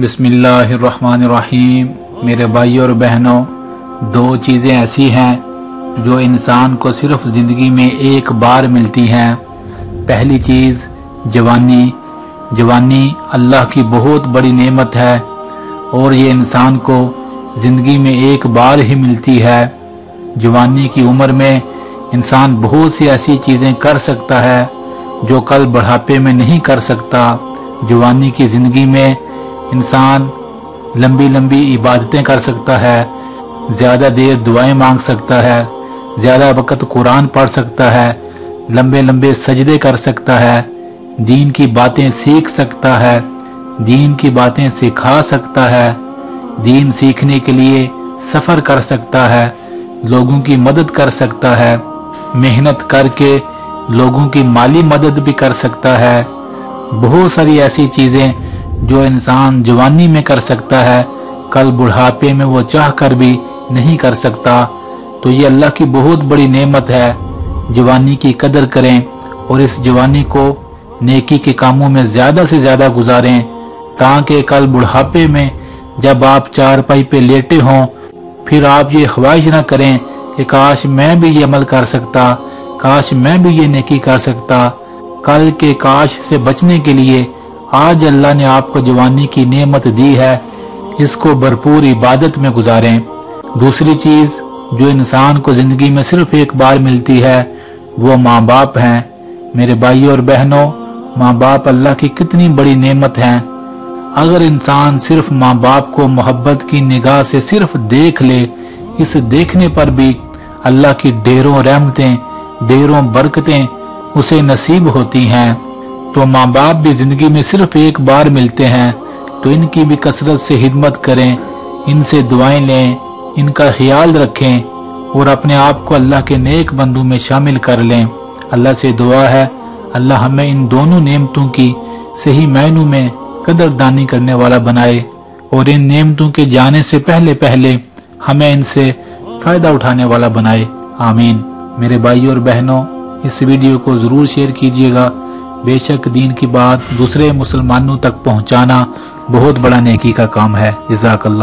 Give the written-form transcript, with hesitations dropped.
बिस्मिल्लाहिर्रहमानिर्रहीम। मेरे भाइयों और बहनों, दो चीज़ें ऐसी हैं जो इंसान को सिर्फ ज़िंदगी में एक बार मिलती हैं। पहली चीज़ जवानी। जवानी अल्लाह की बहुत बड़ी नेमत है और ये इंसान को ज़िंदगी में एक बार ही मिलती है। जवानी की उम्र में इंसान बहुत सी ऐसी चीज़ें कर सकता है जो कल बुढ़ापे में नहीं कर सकता। जवानी की ज़िंदगी में इंसान लंबी लंबी इबादतें कर सकता है, ज़्यादा देर दुआएं मांग सकता है, ज़्यादा वक़्त कुरान पढ़ सकता है, लंबे लंबे सजदे कर सकता है, दीन की बातें सीख सकता है, दीन की बातें सिखा सकता है, दीन सीखने के लिए सफ़र कर सकता है, लोगों की मदद कर सकता है, मेहनत करके लोगों की माली मदद भी कर सकता है। बहुत सारी ऐसी चीज़ें जो इंसान जवानी में कर सकता है, कल बुढ़ापे में वो चाह कर भी नहीं कर सकता। तो ये अल्लाह की बहुत बड़ी नेमत है। जवानी की कदर करें और इस जवानी को नेकी के कामों में ज़्यादा से ज़्यादा गुजारें, ताकि कल बुढ़ापे में जब आप चारपाई पे लेटे हों फिर आप ये ख्वाहिश ना करें कि काश मैं भी ये अमल कर सकता, काश मैं भी ये नेकी कर सकता। कल के काश से बचने के लिए आज अल्लाह ने आपको जवानी की नेमत दी है, इसको भरपूर इबादत में गुजारें। दूसरी चीज़ जो इंसान को ज़िंदगी में सिर्फ एक बार मिलती है वो माँ बाप हैं। मेरे भाइयों और बहनों, माँ बाप अल्लाह की कितनी बड़ी नेमत हैं। अगर इंसान सिर्फ माँ बाप को मोहब्बत की निगाह से सिर्फ देख ले, इस देखने पर भी अल्लाह की ढेरों रहमतें, ढेरों बरकतें उसे नसीब होती हैं। तो माँ बाप भी जिंदगी में सिर्फ एक बार मिलते हैं, तो इनकी भी कसरत से खिदमत करें, इनसे दुआएं लें, इनका ख्याल रखें और अपने आप को अल्लाह के नेक बंदों में शामिल कर लें। अल्लाह से दुआ है अल्लाह हमें इन दोनों नेमतों की सही मायनों में कदरदानी करने वाला बनाए और इन नेमतों के जाने से पहले पहले हमें इनसे फायदा उठाने वाला बनाए। आमीन। मेरे भाइयों और बहनों, इस वीडियो को जरूर शेयर कीजिएगा। बेशक दीन की बात दूसरे मुसलमानों तक पहुंचाना बहुत बड़ा नेकी का काम है। जज़ाकल्लाह।